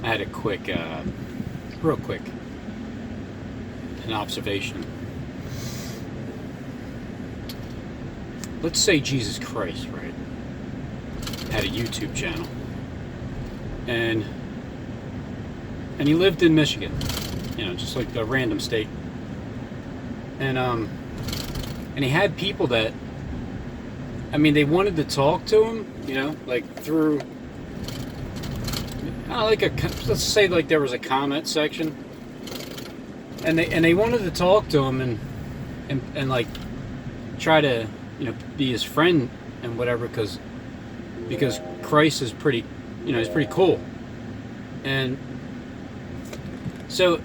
I had a quick, real quick, an observation. Let's say Jesus Christ, right, had a YouTube channel, and he lived in Michigan, just like a random state, and he had people that, they wanted to talk to him, like through, let's say like there was a comment section, and they wanted to talk to him and like try to be his friend and whatever, because Christ is pretty, he's pretty cool, and so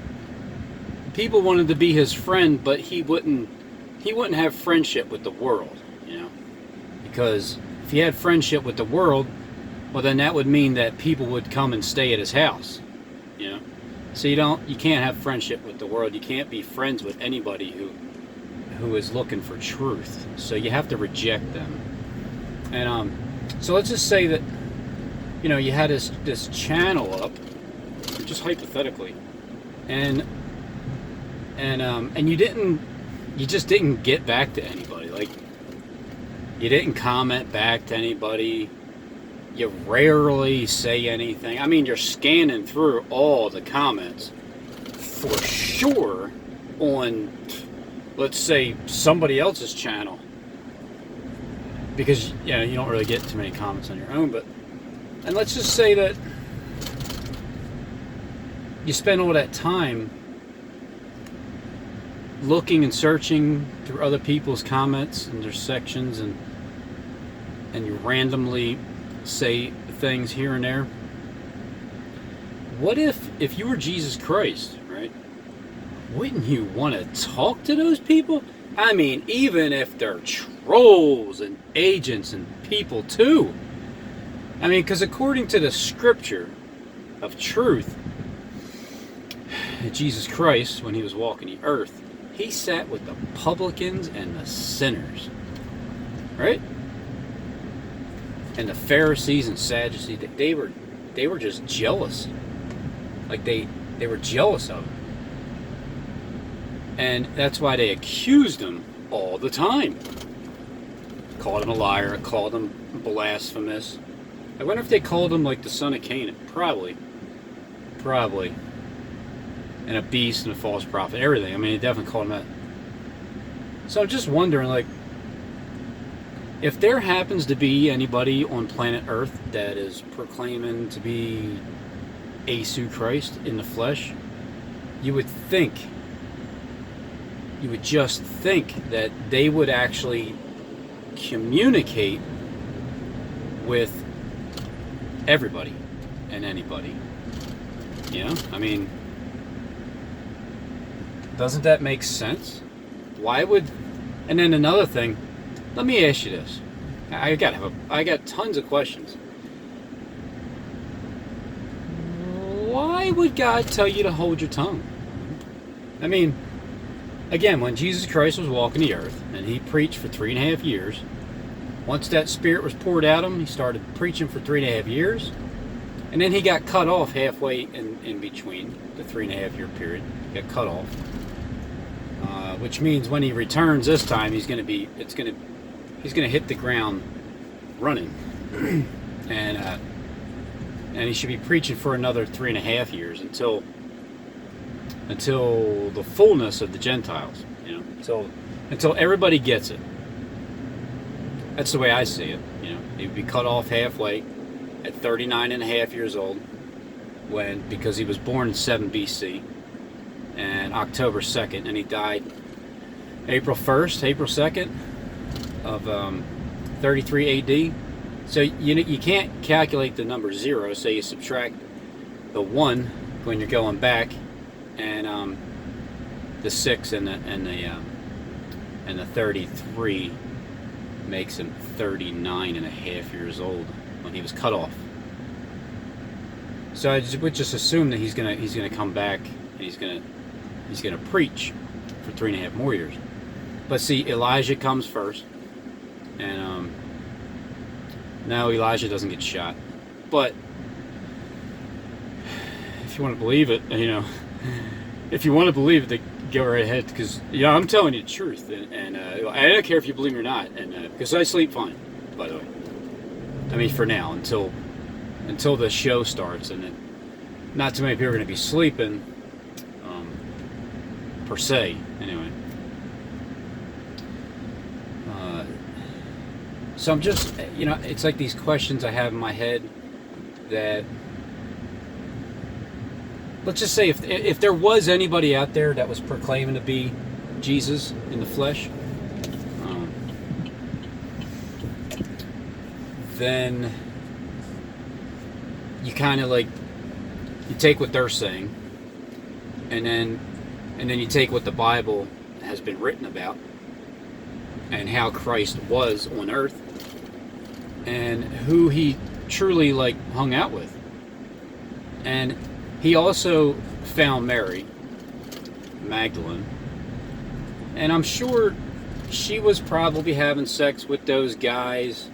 people wanted to be his friend, but he wouldn't have friendship with the world, because if he had friendship with the world, well, then that would mean that people would come and stay at his house, so you can't have friendship with the world. You can't be friends with anybody who is looking for truth, so you have to reject them. And so let's just say that you had this channel up, just hypothetically, and you just didn't get back to anybody. Like, you didn't comment back to anybody. You rarely say anything. You're scanning through all the comments for sure on, let's say, somebody else's channel, because you don't really get too many comments on your own. And let's just say that you spend all that time looking and searching through other people's comments and their sections, and you randomly say things here and there. What if you were Jesus Christ, right? Wouldn't you want to talk to those people? Even if they're trolls and agents and people too. Because according to the scripture of truth, Jesus Christ, when he was walking the earth, he sat with the publicans and the sinners, right? And the Pharisees and Sadducees, they were just jealous. Like they were jealous of him. And that's why they accused him all the time. Called him a liar, called him blasphemous. I wonder if they called him like the son of Canaan. Probably. And a beast and a false prophet. Everything. They definitely called him that. So I'm just wondering, like, if there happens to be anybody on planet Earth that is proclaiming to be Jesu Christ in the flesh, you would just think that they would actually communicate with everybody and anybody. Doesn't that make sense? Why would... And then another thing, let me ask you this. I got tons of questions. Why would God tell you to hold your tongue? Again, when Jesus Christ was walking the earth and he preached for 3.5 years, once that Spirit was poured out of him, he started preaching for 3.5 years, and then he got cut off halfway in between the 3.5 year period. He got cut off, which means when he returns this time, he's going to hit the ground running, and he should be preaching for another 3.5 years until the fullness of the Gentiles, until everybody gets it. That's the way I see it. He would be cut off halfway at 39.5 years old, because he was born in 7 BC and October 2nd, and he died April 2nd of 33 AD. So you can't calculate the number 0, so you subtract the 1 when you're going back, and the 6 and the 33 makes him 39.5 years old when he was cut off. So I would just assume that he's gonna come back, and he's gonna preach for 3.5 more years. But see, Elijah comes first, and no, Elijah doesn't get shot. But if you want to believe it, if you want to believe it, then go right ahead. Because I'm telling you the truth, and I don't care if you believe me or not, and because I sleep fine, by the way. I mean, for now, until the show starts, and then not too many people are going to be sleeping, per se. Anyway, so I'm just, it's like these questions I have in my head that, let's just say, if there was anybody out there that was proclaiming to be Jesus in the flesh, then you kind of like, you take what they're saying, and then you take what the Bible has been written about and how Christ was on earth and who he truly like hung out with. And he also found Mary Magdalene, and I'm sure she was probably having sex with those guys,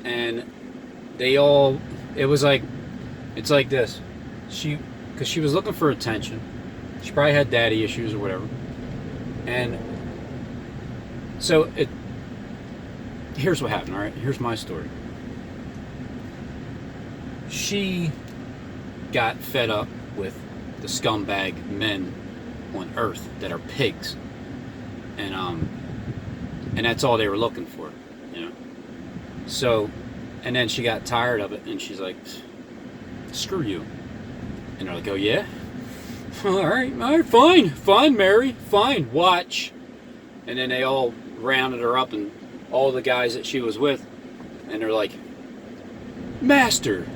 and it's like this, because she was looking for attention. She probably had daddy issues or whatever, and so here's what happened. All right, here's my story. She got fed up with the scumbag men on earth that are pigs, and that's all they were looking for, So, and then she got tired of it, and she's like, "Screw you." And they're like, "Oh yeah, all right, fine, Mary, fine, watch." And then they all rounded her up, and all the guys that she was with, and they're like, "Master,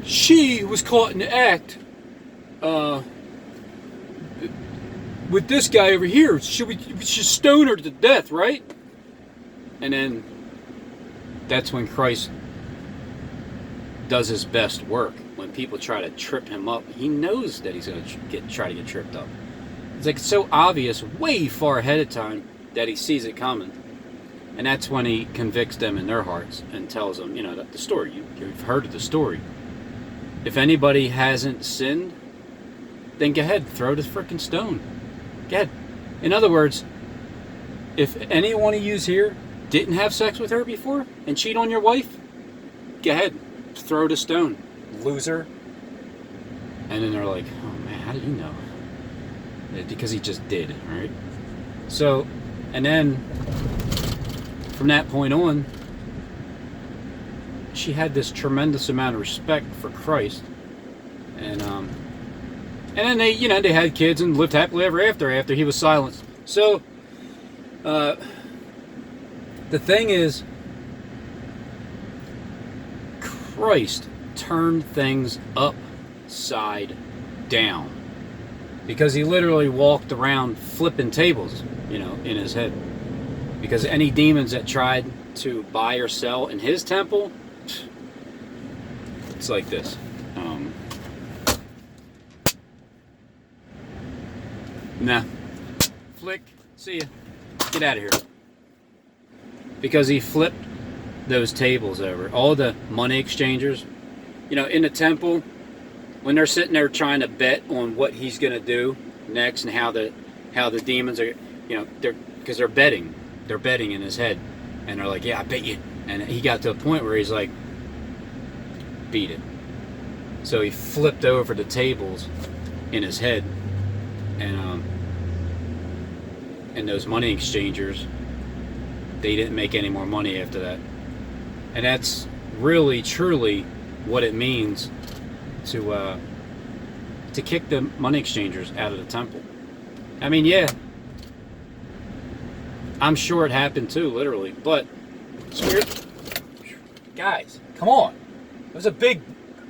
she was caught in the act with this guy over here. We should stone her to death, right?" And then that's when Christ does his best work. When people try to trip him up, he knows that he's going to try to get tripped up. It's like so obvious, way far ahead of time, that he sees it coming. And that's when he convicts them in their hearts and tells them, the story. You've heard of the story. If anybody hasn't sinned, then go ahead, throw the freaking stone. Go ahead. In other words, if any one of yous here didn't have sex with her before and cheat on your wife, go ahead, throw the stone, loser. And then they're like, "Oh man, how did you know?" Because he just did, right? So, and then from that point on, she had this tremendous amount of respect for Christ, and then they had kids and lived happily ever after he was silenced. So, the thing is, Christ turned things upside down, because he literally walked around flipping tables, in his head. Because any demons that tried to buy or sell in his temple, it's like this. Nah. Flick. See ya. Get out of here. Because he flipped those tables over. All the money exchangers, in the temple, when they're sitting there trying to bet on what he's going to do next and how the demons are, because they're betting. They're betting in his head. And they're like, "Yeah, I bet you." And he got to a point where he's like, "Beat it." So he flipped over the tables in his head, and those money exchangers, they didn't make any more money after that. And that's really, truly what it means to kick the money exchangers out of the temple. I mean, yeah, I'm sure it happened too, literally. But, guys, come on. It was a big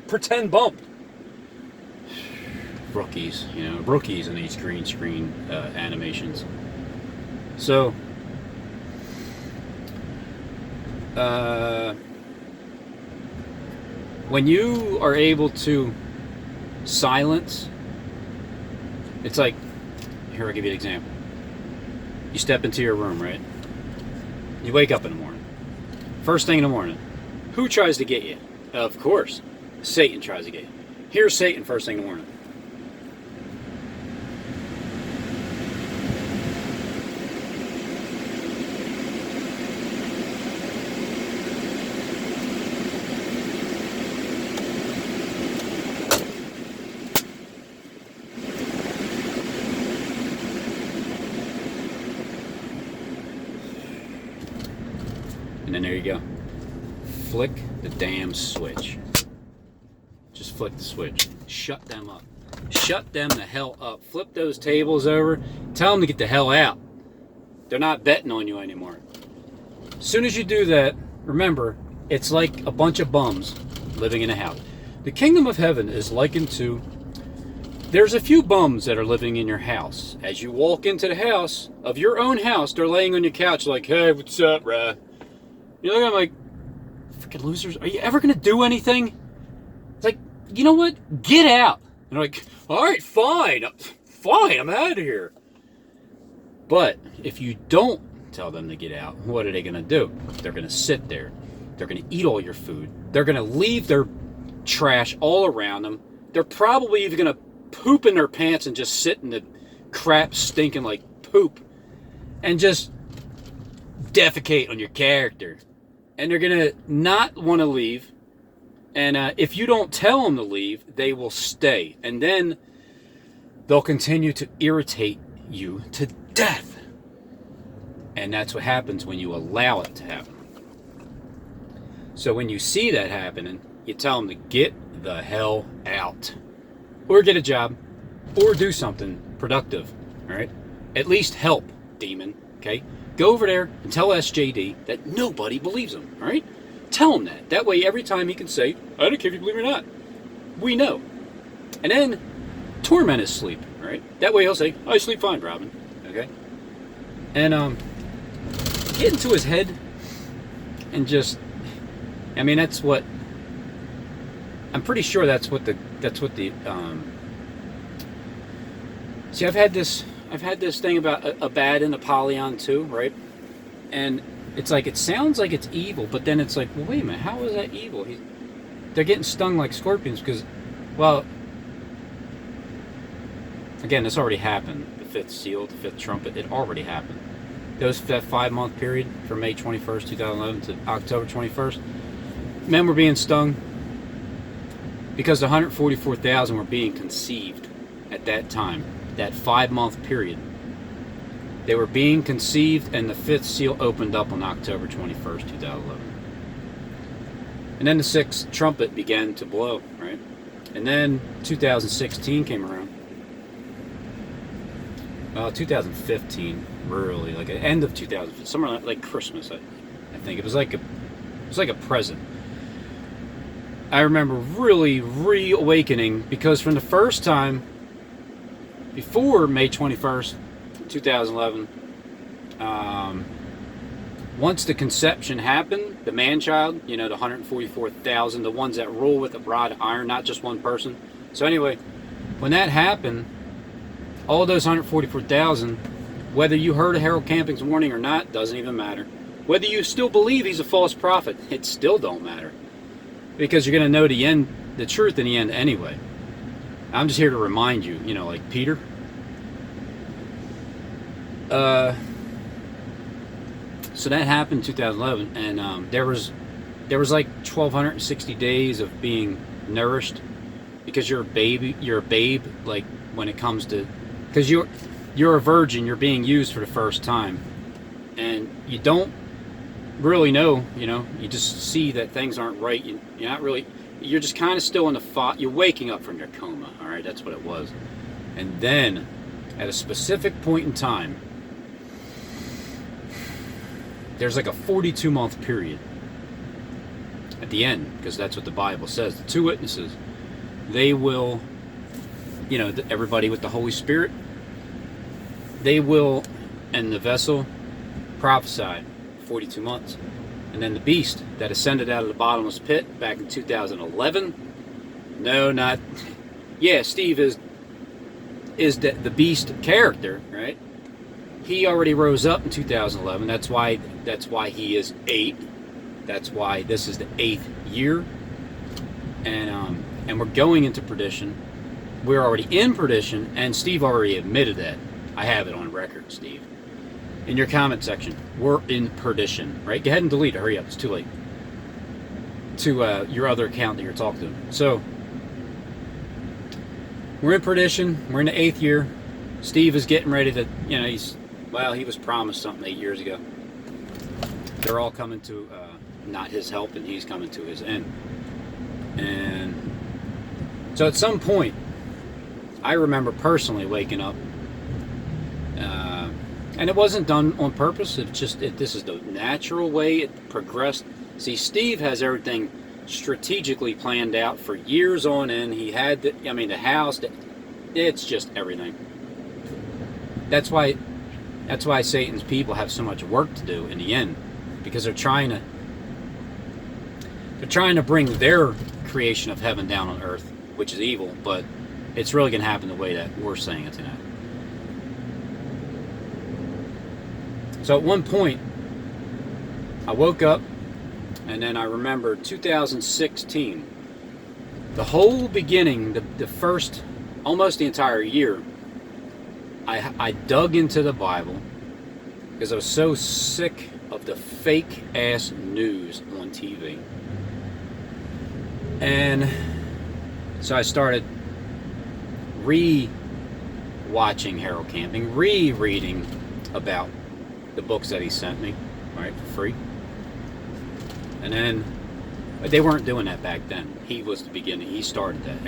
pretend bump. Rookies in these green screen animations. So, when you are able to silence, it's like, here, I'll give you an example. You step into your room, right? You wake up in the morning. First thing in the morning. Who tries to get you? Of course, Satan tries to get you. Here's Satan first thing in the morning. And then there you go. Flick the damn switch. Just flick the switch. Shut them up. Shut them the hell up. Flip those tables over. Tell them to get the hell out. They're not betting on you anymore. As soon as you do that, remember, it's like a bunch of bums living in a house. The kingdom of heaven is likened to, there's a few bums that are living in your house. As you walk into the house of your own house, they're laying on your couch like, hey, what's up, bruh? You look at them like, freaking losers, are you ever going to do anything? It's like, you know what? Get out. And they're like, all right, fine, I'm out of here. But if you don't tell them to get out, what are they going to do? They're going to sit there. They're going to eat all your food. They're going to leave their trash all around them. They're probably even going to poop in their pants and just sit in the crap stinking like poop and just defecate on your character. And they're going to not want to leave. And if you don't tell them to leave, they will stay. And then they'll continue to irritate you to death. And that's what happens when you allow it to happen. So when you see that happening, you tell them to get the hell out. Or get a job. Or do something productive. All right? At least help, demon. Okay? Go over there and tell SJD that nobody believes him. All right? Tell him that. That way, every time he can say, I don't care if you believe it or not. We know. And then torment his sleep. All right? That way he'll say, I sleep fine, Robin. Okay? And get into his head and just, I mean, that's what, I'm pretty sure that's what the see, I've had this thing about a bad in Apollyon too, right? And it's like, it sounds like it's evil, but then it's like, well, wait a minute, how is that evil? They're getting stung like scorpions because, well, again, this already happened. The fifth seal, the fifth trumpet, it already happened. That 5-month period from May 21st, 2011 to October 21st. Men were being stung because the 144,000 were being conceived at that time, that 5-month period. They were being conceived, and the fifth seal opened up on October 21st, 2011. And then the sixth trumpet began to blow, right? And then 2016 came around. 2015, really, like the end of 2015, somewhere like Christmas, I think. It was like a present. I remember really reawakening because from the first time, before May 21st, 2011, once the conception happened, the man-child, you know, the 144,000, the ones that rule with a rod of iron, not just one person. So anyway, when that happened, all those 144,000, whether you heard of Harold Camping's warning or not, doesn't even matter. Whether you still believe he's a false prophet, it still don't matter. Because you're going to know the truth in the end anyway. I'm just here to remind you, you know, like Peter. So that happened in 2011, and there was like 1,260 days of being nourished, because you're a babe, like when it comes to, because you're a virgin, you're being used for the first time, and you don't really know, you know, you just see that things aren't right. You're not really, you're just kind of still in the thought, you're waking up from your coma, all right, that's what it was. And then, at a specific point in time, there's like a 42-month period at the end, because that's what the Bible says. The two witnesses, they will, you know, everybody with the Holy Spirit, they will, and the vessel, prophesy 42 months. And then the beast that ascended out of the bottomless pit back in 2011, no, not, yeah, Steve is the beast character, right? He already rose up in 2011. That's why he is 8. That's why this is the 8th year. And we're going into perdition. We're already in perdition, and Steve already admitted that. I have it on record, Steve. In your comment section, we're in perdition, right? Go ahead and delete it. Hurry up, it's too late. To your other account that you're talking to. So, we're in perdition. We're in the 8th year. Steve is getting ready to, you know, he was promised something 8 years ago. they're all coming to not his help, and he's coming to his end. And so at some point, I remember personally waking up, and it wasn't done on purpose. This is the natural way it progressed. See, Steve has everything strategically planned out for years on end. He had the house. It's just everything. That's why Satan's people have so much work to do in the end, because they're trying to bring their creation of heaven down on earth, which is evil, but it's really going to happen the way that we're saying it's going to happen. So at one point, I woke up, and then I remember 2016, the whole beginning, the first, almost the entire year, I dug into the Bible because I was so sick of the fake ass news on TV. And so I started re-watching Harold Camping, rereading about the books that he sent me, right, for free. And then, but they weren't doing that back then. He was the beginning. He started that.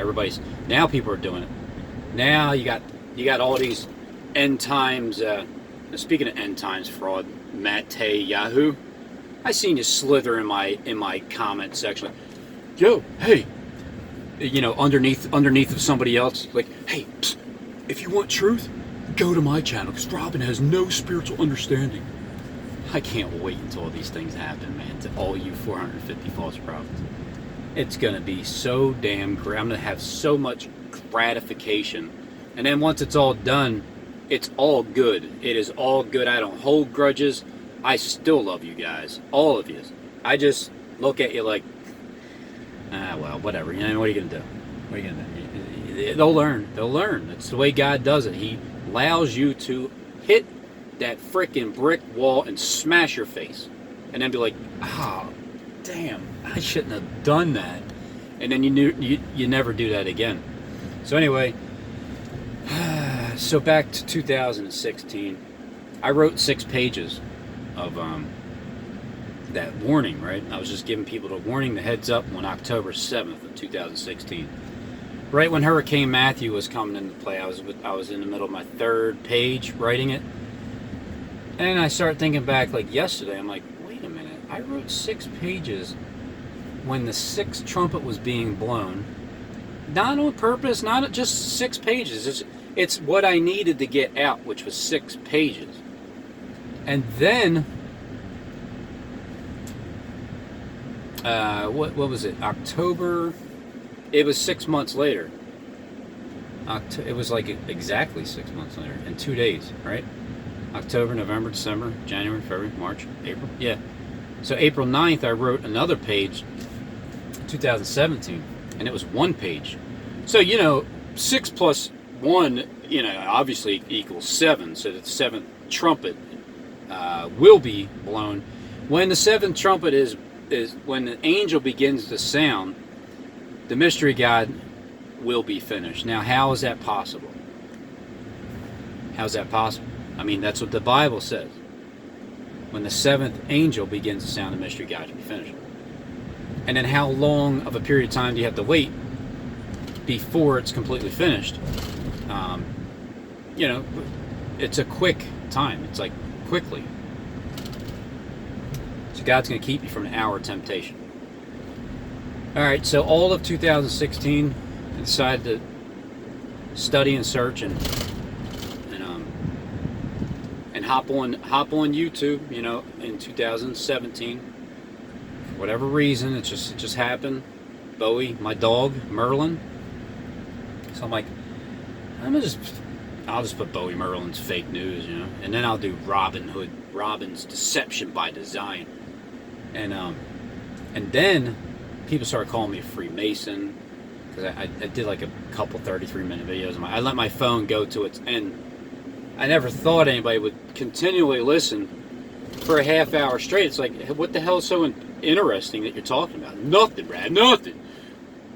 Now people are doing it. Now you got all these end times. Speaking of end times fraud, Matt Tay, Yahoo. I seen you slither in my comment section. Yo, hey, underneath of somebody else, like, hey, psst, if you want truth, go to my channel, because Robin has no spiritual understanding. I can't wait until all these things happen, man, to all you 450 false prophets. It's going to be so damn great. I'm going to have so much gratification. And then once it's all done, it's all good. It is all good. I don't hold grudges. I still love you guys, all of you. I just look at you like, well, whatever. What are you going to do? What are you going to do? They'll learn. They'll learn. That's the way God does it. He allows you to hit that freaking brick wall and smash your face, and then be like, damn, I shouldn't have done that. And then you never do that again. So anyway, so back to 2016, I wrote 6 pages of that warning, right? I was just giving people the warning, the heads up, on October 7th of 2016. Right when Hurricane Matthew was coming into play, I was in the middle of my 3rd page writing it. And I started thinking back, like yesterday, I'm like, wait a minute, I wrote 6 pages when the 6th trumpet was being blown. Not on purpose, not just 6 pages. It's what I needed to get out, which was 6 pages. And then, what was it? October. It was 6 months later. It was like exactly 6 months later, in 2 days, right? October, November, December, January, February, March, April. Yeah. So April 9th, I wrote another page, 2017, and it was 1 page. So, 6 plus 1, obviously equals 7. So the 7th trumpet will be blown. When the 7th trumpet is when the angel begins to sound, the mystery God will be finished. Now, how is that possible? How's that possible? I mean, that's what the Bible says. When the 7th angel begins to sound, the mystery God will be finished. And then how long of a period of time do you have to wait before it's completely finished? It's a quick time. It's like quickly. So God's going to keep you from an hour of temptation. All right, so all of 2016, I decided to study and search and hop on YouTube. In 2017, for whatever reason, it just happened. Bowie, my dog Merlin. So I'm like, I'll just put Bowie Merlin's fake news, and then I'll do Robin's deception by design, and then people started calling me a Freemason because I did like a couple 33-minute videos. I let my phone go to its end. I never thought anybody would continually listen for a half hour straight. It's like, what the hell is so interesting that you're talking about? Nothing, Rab, nothing.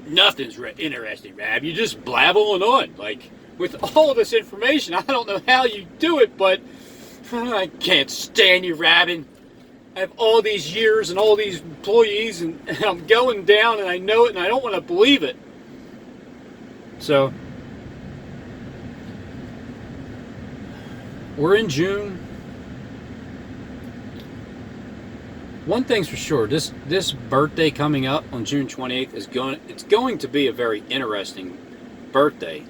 Nothing's interesting, Rab. You're just blabbling on. Like, with all this information, I don't know how you do it, but I can't stand you, Rabin. I have all these years and all these employees, and I'm going down, and I know it, and I don't want to believe it. So, we're in June. One thing's for sure, this birthday coming up on June 28th it's going to be a very interesting birthday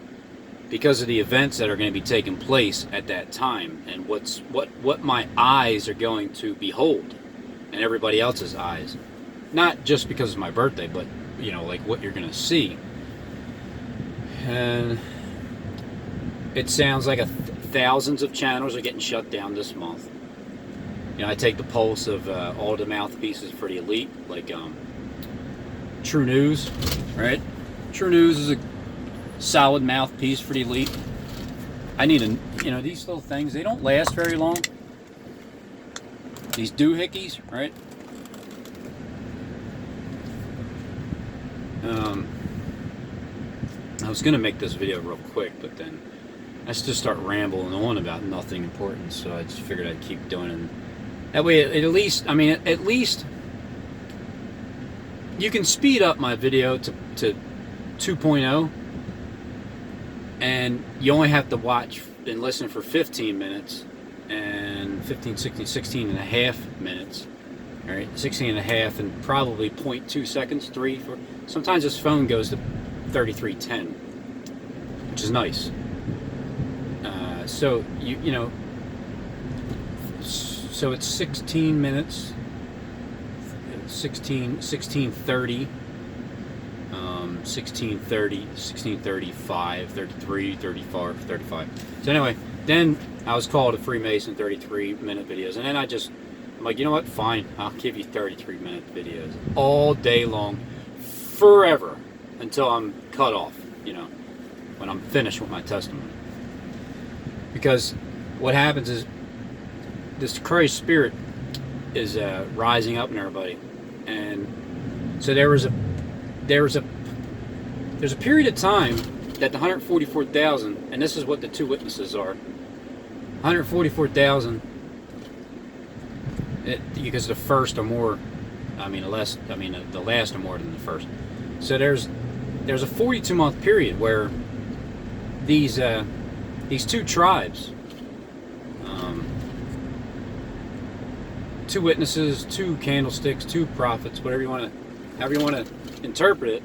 because of the events that are going to be taking place at that time, and what my eyes are going to behold, and everybody else's eyes. Not just because it's my birthday, but like what you're going to see. And it sounds like thousands of channels are getting shut down this month. I take the pulse of all the mouthpieces for the elite, like True News, right? True News is a solid mouthpiece for the elite. I need these little things, they don't last very long. These doohickeys, right? I was gonna make this video real quick, but then I just start rambling on about nothing important, so I just figured I'd keep doing it. That way, at least you can speed up my video to 2.0, and you only have to watch and listen for 15 minutes, and 16 and a half minutes. All right, 16 and a half, and probably 0.2 seconds, 3, 4. Sometimes this phone goes to 3310, which is nice. So so it's 16 minutes, 16:30, 16:35, 33, 34, 35. So anyway, then I was called a Freemason, 33-minute videos, and then I'm like, you know what? Fine, I'll give you 33-minute videos all day long, forever, until I'm cut off. When I'm finished with my testimony. Because what happens is, this Christ spirit is rising up in everybody, and so there's a period of time that the 144,000, and this is what the two witnesses are, 144,000, because the first are more, the last are more than the first. So there's a 42-month period where these two tribes, two witnesses, two candlesticks, two prophets, however you want to interpret it,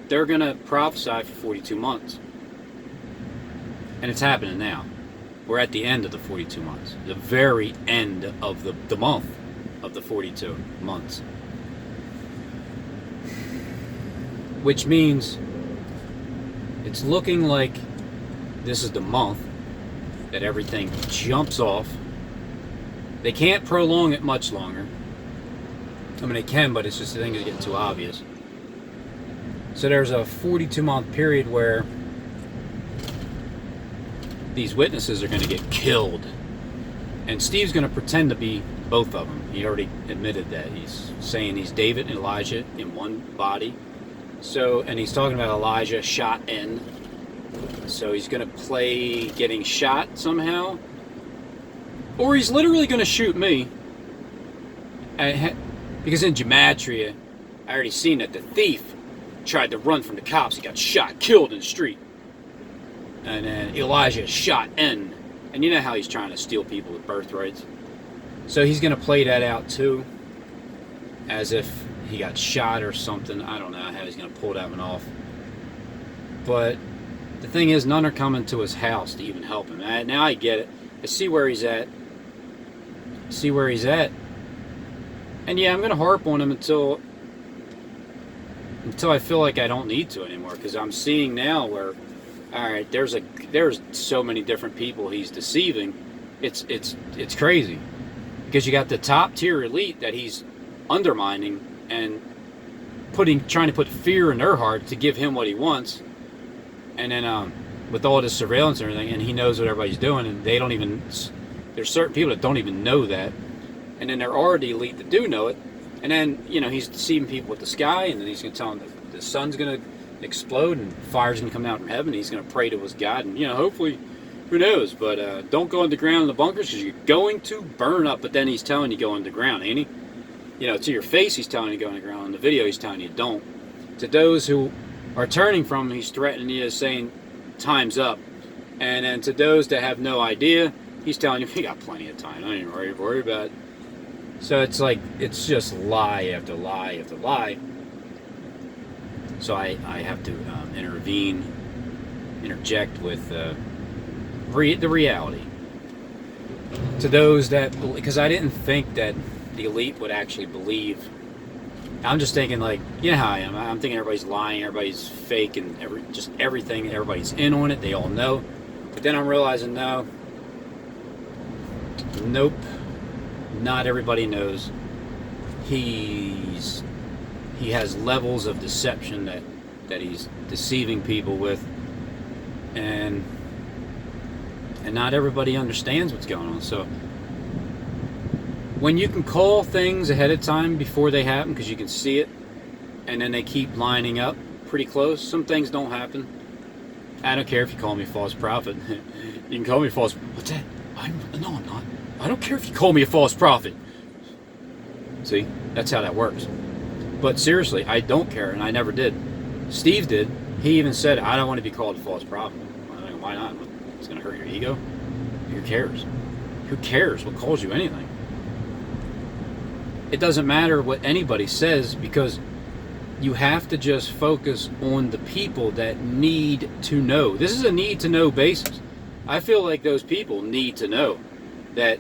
they're going to prophesy for 42 months. And it's happening now. We're at the end of the 42 months. The very end of the month of the 42 months. Which means it's looking like this is the month that everything jumps off. They can't prolong it much longer. They can, but it's just the thing is getting too obvious. So there's a 42-month period where these witnesses are going to get killed. And Steve's going to pretend to be both of them. He already admitted that. He's saying he's David and Elijah in one body. So, and he's talking about Elijah shot in. So he's going to play getting shot somehow. Or he's literally going to shoot me. Because in Gematria, I already seen that the thief tried to run from the cops. He got shot, killed in the street. And then Elijah shot in. And you know how he's trying to steal people with birthrights. So he's going to play that out too. As if he got shot or something. I don't know how he's going to pull that one off. But the thing is, none are coming to his house to even help him. Now I get it. I see where he's at. And yeah, I'm going to harp on him until I feel like I don't need to anymore. Because I'm seeing now where, alright, there's so many different people he's deceiving. It's crazy. Because you got the top tier elite that he's undermining and trying to put fear in their heart to give him what he wants. And then with all this surveillance and everything, and he knows what everybody's doing, and they don't even, there's certain people that don't even know that. And then there are the elite that do know it. And then, he's deceiving people with the sky, and then he's going to tell them that the sun's going to explode and fire's going to come down from heaven. He's going to pray to his God, and, hopefully, who knows? But don't go underground in the bunkers because you're going to burn up. But then he's telling you go underground, ain't he? You know, to your face, he's telling you to go on the ground. In the video, he's telling you don't. To those who are turning from him, he's threatening you, saying, time's up. And then to those that have no idea, he's telling you, you got plenty of time. Don't even worry about it. So it's like, it's just lie after lie after lie. So I have to interject with the reality. To those that, because I didn't think that the elite would actually believe. I'm just thinking, like, you know how I am. I'm thinking everybody's lying, everybody's fake, and everything, everybody's in on it. They all know. But then I'm realizing, nope, not everybody knows. He has levels of deception that he's deceiving people with, and not everybody understands what's going on. So when you can call things ahead of time before they happen, because you can see it, and then they keep lining up pretty close, some things don't happen. I don't care if you call me a false prophet. You can call me a false. What's that? No, I'm not. I don't care if you call me a false prophet. See, that's how that works. But seriously, I don't care, and I never did. Steve did. He even said, I don't want to be called a false prophet. I mean, why not? It's going to hurt your ego. Who cares? Who cares what calls you anything? It doesn't matter what anybody says, because you have to just focus on the people that need to know. This is a need to know basis. I feel like those people need to know that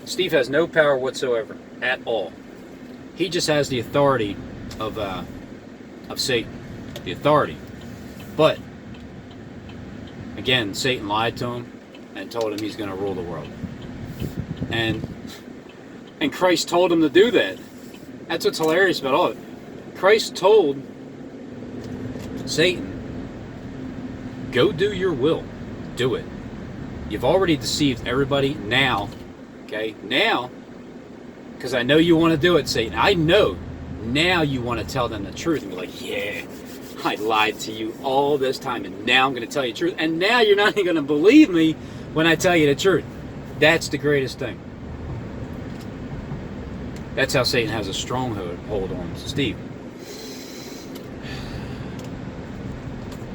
Steve has no power whatsoever at all. He just has the authority of Satan, the authority. But again, Satan lied to him and told him he's going to rule the world. And Christ told him to do that. That's what's hilarious about all of it. Christ told Satan, go do your will. Do it. You've already deceived everybody now. Okay? Now, because I know you want to do it, Satan. I know. Now you want to tell them the truth and be like, yeah, I lied to you all this time, and now I'm going to tell you the truth. And now you're not even going to believe me when I tell you the truth. That's the greatest thing. That's how Satan has a stronghold on Steve.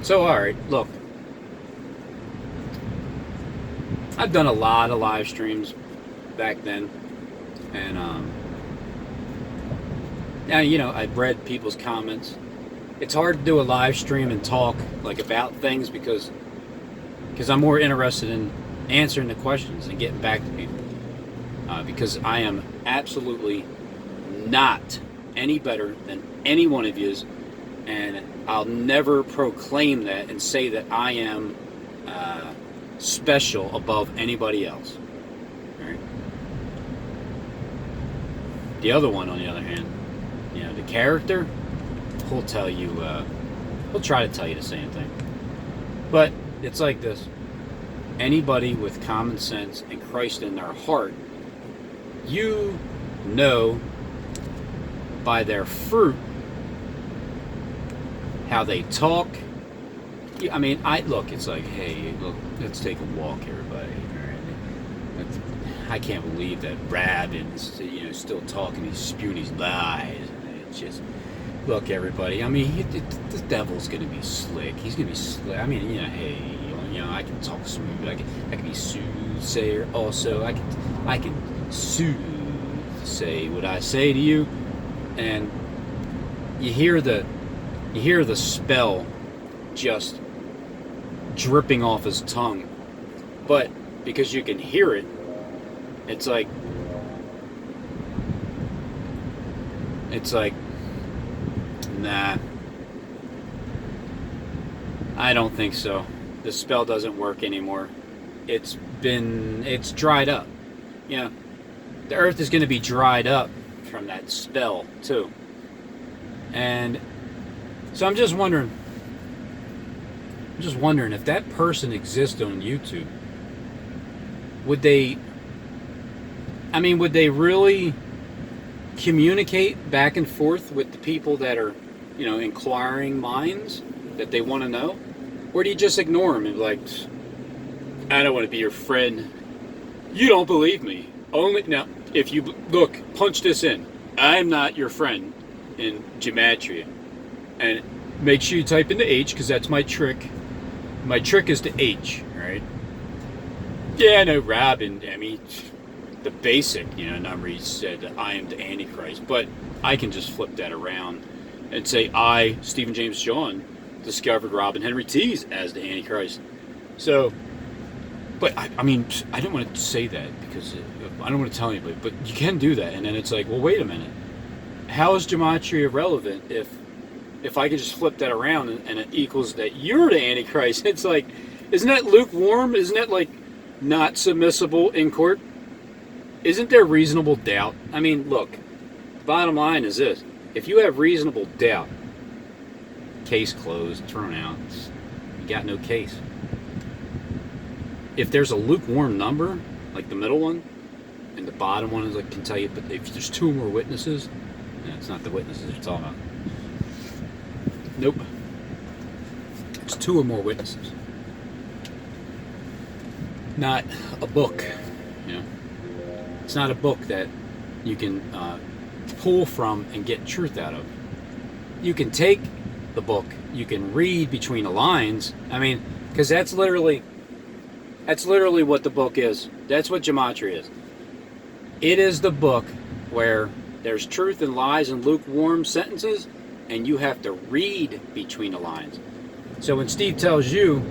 So, alright, look. I've done a lot of live streams back then. And, now, you know, I've read people's comments. It's hard to do a live stream and talk, like, about things because I'm more interested in answering the questions and getting back to people. Because I am absolutely not any better than any one of yous, and I'll never proclaim that and say that I am special above anybody else. All right? The other one, on the other hand, you know, the character, he'll tell you, he'll try to tell you the same thing. But it's like this. Anybody with common sense and Christ in their heart, you know by their fruit how they talk. I mean, look, it's like, hey, look, let's take a walk, everybody. I can't believe that Rabin's, you know, still talking, he's spewing these lies. It's just, look, everybody, I mean, the devil's going to be slick. He's going to be slick. I mean, you know, hey, you know, I can talk smooth. I can be soothsayer also. I can say what I say to you, and you hear the spell just dripping off his tongue, but because you can hear it, it's like nah, I don't think so. The spell doesn't work anymore. It's dried up. You know, the earth is going to be dried up from that spell too. And so I'm just wondering if that person exists on YouTube, would they really communicate back and forth with the people that are, you know, inquiring minds that they want to know? Or do you just ignore them and be like, I don't want to be your friend. You don't believe me. Only now, if you look, punch this in. I'm not your friend in gematria. And make sure you type in the H, because that's my trick. My trick is the H, right? Yeah, no, Robin, I mean, the basic, number, he said, I am the Antichrist. But I can just flip that around and say, I, Stephen James John, discovered Robin Henry Tees as the Antichrist. So, but I mean, I don't want to say that because I don't want to tell anybody, but you can do that. And then it's like, well, wait a minute. How is gematria relevant if I could just flip that around and it equals that you're the Antichrist? It's like, isn't that lukewarm? Isn't that like not submissible in court? Isn't there reasonable doubt? I mean, look, the bottom line is this. If you have reasonable doubt, case closed, thrown out, you got no case. If there's a lukewarm number, like the middle one, and the bottom one is like can tell you, but if there's two or more witnesses, it's not the witnesses you're talking about. Nope. It's two or more witnesses. Not a book, It's not a book that you can pull from and get truth out of. You can take the book, you can read between the lines. I mean, because that's literally what the book is. That's what gematria is. It is the book where there's truth and lies and lukewarm sentences, and you have to read between the lines. So when Steve tells you,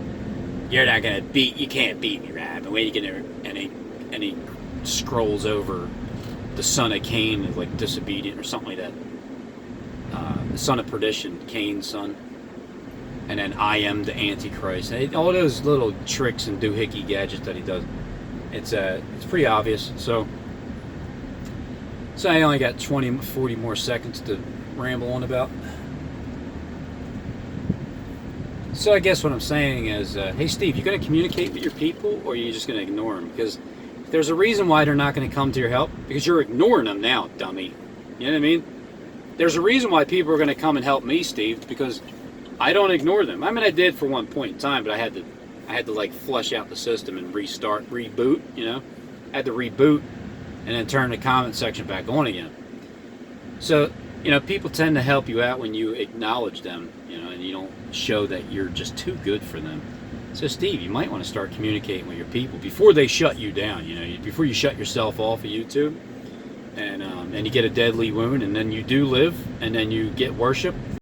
you can't beat me, Rab, and he scrolls over the son of Cain is like disobedient or something like that. The son of perdition, Cain's son. And then I am the Antichrist. And all those little tricks and doohickey gadgets that he does. It's pretty obvious. So I only got 40 more seconds to ramble on about. So I guess what I'm saying is, hey Steve, you going to communicate with your people, or are you just going to ignore them? Because there's a reason why they're not going to come to your help, because you're ignoring them now, dummy. You know what I mean? There's a reason why people are going to come and help me, Steve, because I don't ignore them. I mean, I did for one point in time, but I had to like flush out the system and reboot. I had to reboot and then turn the comment section back on again. So, people tend to help you out when you acknowledge them, and you don't show that you're just too good for them. So, Steve, you might want to start communicating with your people before they shut you down. Before you shut yourself off of YouTube, and you get a deadly wound, and then you do live, and then you get worship.